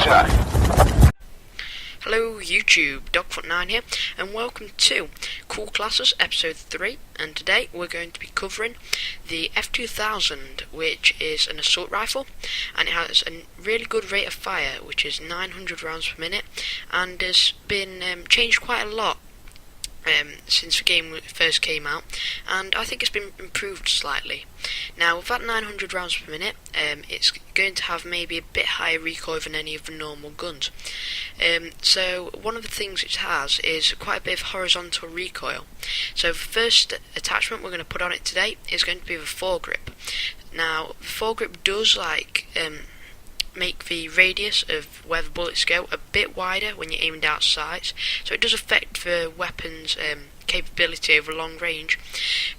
time. Hello YouTube, Dogfoot9 here, and welcome to Cool Classes episode 3, and today we're going to be covering the F2000, which is an assault rifle, and it has a really good rate of fire, which is 900 rounds per minute, and has been changed quite a lot since the game first came out, and I think it's been improved slightly. Now with that 900 rounds per minute, it's going to have maybe a bit higher recoil than any of the normal guns. So one of the things it has is quite a bit of horizontal recoil. So the first attachment we're going to put on it today is going to be the foregrip. Now the foregrip does make the radius of where the bullets go a bit wider when you're aiming down sights, so it does affect the weapon's capability over long range,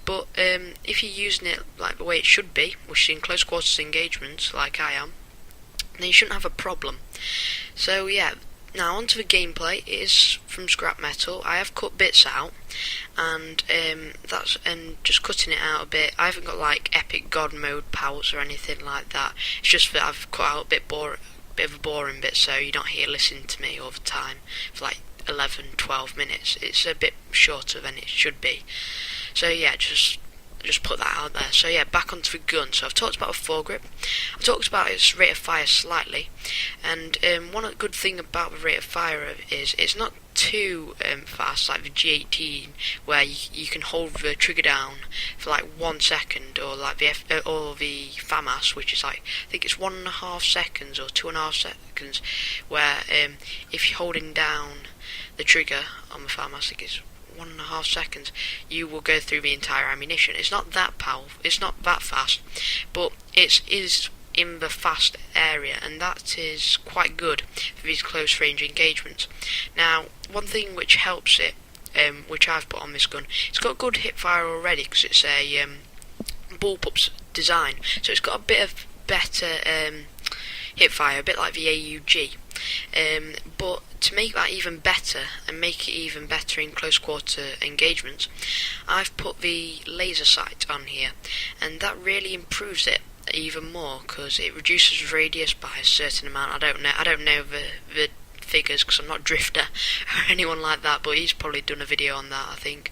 but if you're using it like the way it should be, which is in close quarters engagements like I am, then you shouldn't have a problem. So yeah, now onto the gameplay. It is from scrap metal. I have cut bits out, and just cutting it out a bit. I haven't got like epic god mode pouts or anything like that. It's just that I've cut out a bit of a boring bit, so you're not here listening to me all the time for like 11-12 minutes. It's a bit shorter than it should be. So yeah, just put that out there. So yeah, back onto the gun. So I've talked about a foregrip, I've talked about its rate of fire slightly, and one good thing about the rate of fire is it's not too fast like the G18, where you can hold the trigger down for like 1 second, or like the FAMAS, which is like, I think it's 1.5 seconds or 2.5 seconds, where if you're holding down the trigger on the FAMAS, I think it's 1.5 seconds, you will go through the entire ammunition. It's not that powerful, it's not that fast, but it is in the fast area, and that is quite good for these close range engagements. Now, one thing which helps it, which I've put on this gun, it's got good hip fire already because it's a bullpup design, so it's got a bit of better hip fire, a bit like the AUG. But to make that even better, and make it even better in close quarter engagements, I've put the laser sight on here, and that really improves it even more because it reduces radius by a certain amount. I don't know the figures because I'm not Drifter or anyone like that, but he's probably done a video on that, I think.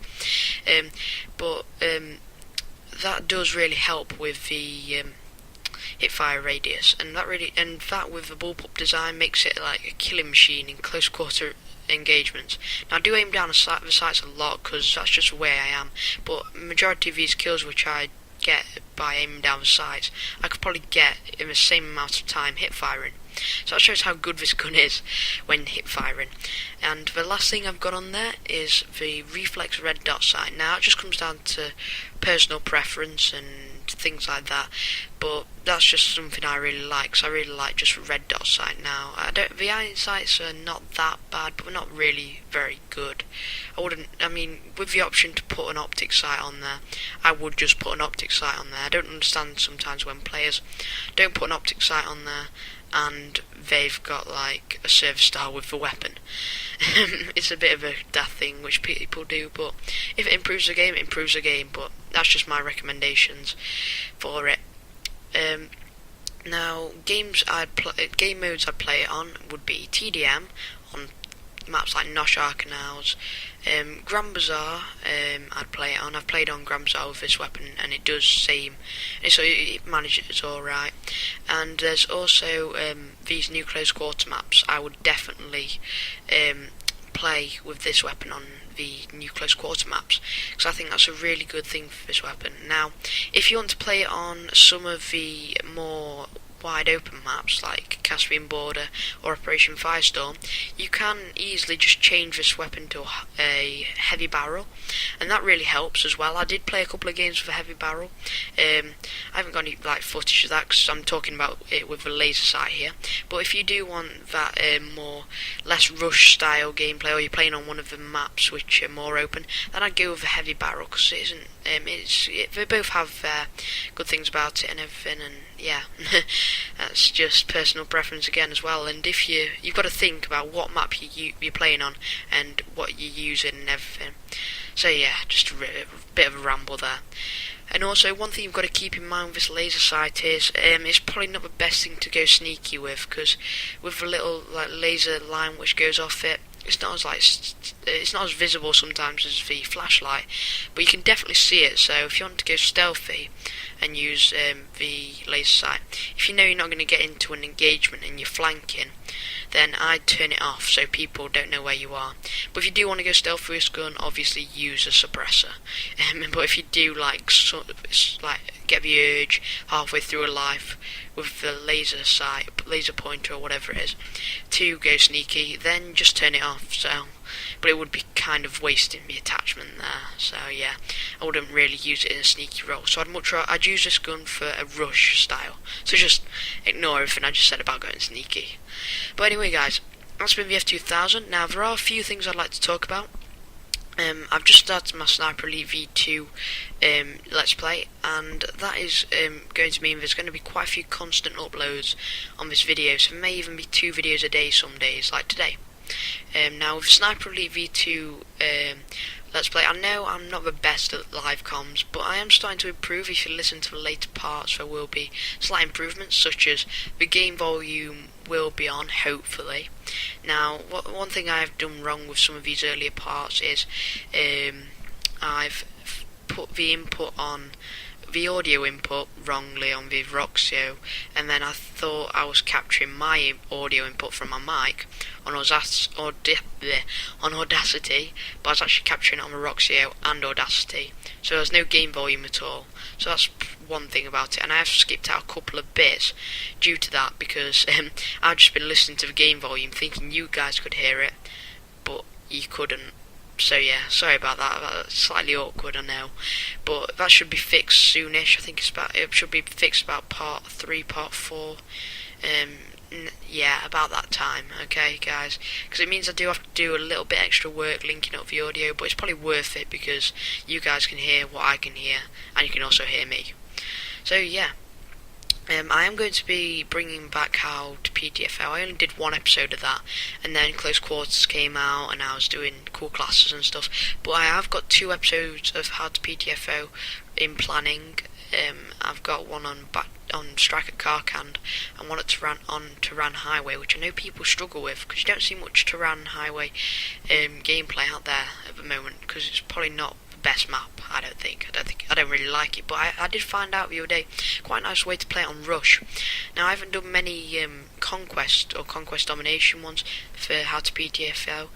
That does really help with the hip fire radius, and that with the bullpup design makes it like a killing machine in close quarter engagements. Now I do aim down the sights a lot because that's just the way I am, but majority of these kills which I get by aiming down the sights, I could probably get in the same amount of time hip firing. So that shows how good this gun is when hip firing. And the last thing I've got on there is the reflex red dot sight. Now it just comes down to personal preference and things like that, but that's just something I really like. So I really like just red dot sight. Now the iron sights are not that bad, but they're not really very good. With the option to put an optic sight on there, I would just put an optic sight on there. I don't understand sometimes when players don't put an optic sight on there and they've got like a service star with the weapon. It's a bit of a daft thing which people do, but if it improves the game, it improves the game, but that's just my recommendations for it. Now, game modes I'd play it on would be TDM on maps like Nosh Arcanals, Grand Bazaar. I'd play it on. I've played on Grand Bazaar with this weapon, and it does seem, so it manages alright. And there's also these new close quarter maps. I would definitely play with this weapon on the new close quarter maps, because I think that's a really good thing for this weapon. Now, if you want to play it on some of the more wide open maps like Caspian Border or Operation Firestorm, you can easily just change this weapon to a heavy barrel, and that really helps as well. I did play a couple of games with a heavy barrel. I haven't got any like footage of that because I'm talking about it with the laser sight here, but if you do want that less rush style gameplay, or you're playing on one of the maps which are more open, then I'd go with a heavy barrel because it isn't they both have good things about it and everything, and yeah, that's just personal preference again as well. And if you've got to think about what map you're playing on and what you're using and everything. So yeah, just a bit of a ramble there. And also, one thing you've got to keep in mind with this laser sight is it's probably not the best thing to go sneaky with, because with a little like laser line which goes off it, it's not as visible sometimes as the flashlight, but you can definitely see it. So if you want to go stealthy and use the laser sight, if you know you're not going to get into an engagement and you're flanking, then I'd turn it off so people don't know where you are. But if you do want to go stealthy with this gun, obviously use a suppressor. But if you do like get the urge halfway through a life with the laser sight, laser pointer or whatever it is, to go sneaky, then just turn it off. So, but it would be kind of wasting the attachment there. So yeah, I wouldn't really use it in a sneaky role. So I'd use this gun for a rush style. So just ignore everything I just said about going sneaky. But anyway, guys, that's been the F2000. Now there are a few things I'd like to talk about. I've just started my Sniper Elite V2 Let's Play, and that is going to mean there's going to be quite a few constant uploads on this video, so there may even be 2 videos a day some days, like today. Now with Sniper Elite V2 Let's Play, I know I'm not the best at live comms, but I am starting to improve. If you listen to the later parts, there will be slight improvements, such as the game volume will be on, hopefully. Now, one thing I've done wrong with some of these earlier parts is I've put the input on the audio input wrongly on the Roxio, and then I thought I was capturing my audio input from my mic on Audacity, but I was actually capturing it on the Roxio and Audacity, so there's no gain volume at all. So that's one thing about it, and I have skipped out a couple of bits due to that, because I've just been listening to the gain volume thinking you guys could hear it, but you couldn't. So yeah, sorry about that. That's slightly awkward, I know, but that should be fixed soonish. I think it should be fixed about part 3, part 4. Yeah, about that time. Okay, guys, because it means I do have to do a little bit extra work linking up the audio, but it's probably worth it because you guys can hear what I can hear, and you can also hear me. So yeah. I am going to be bringing back How to PTFO. I only did 1 episode of that, and then Close Quarters came out, and I was doing cool classes and stuff. But I have got 2 episodes of How to PTFO in planning. I've got one on Strike at Carcand, and one at Tehran Highway, which I know people struggle with because you don't see much Tehran Highway gameplay out there at the moment, because it's probably not best map. I don't really like it, but I did find out the other day quite a nice way to play it on Rush. Now I haven't done many conquest or conquest domination ones for How to PTFO.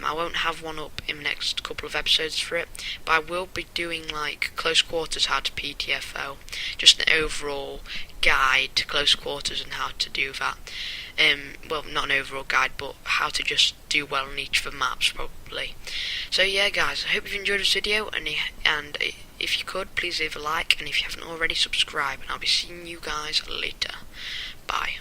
I won't have one up in the next couple of episodes for it, but I will be doing like Close Quarters How to PTFO, just an overall guide to Close Quarters and how to do that. Well, not an overall guide, but how to just do well on each of the maps, probably. So yeah, guys, I hope you've enjoyed this video, and if you could, please leave a like, and if you haven't already, subscribe, and I'll be seeing you guys later. Bye.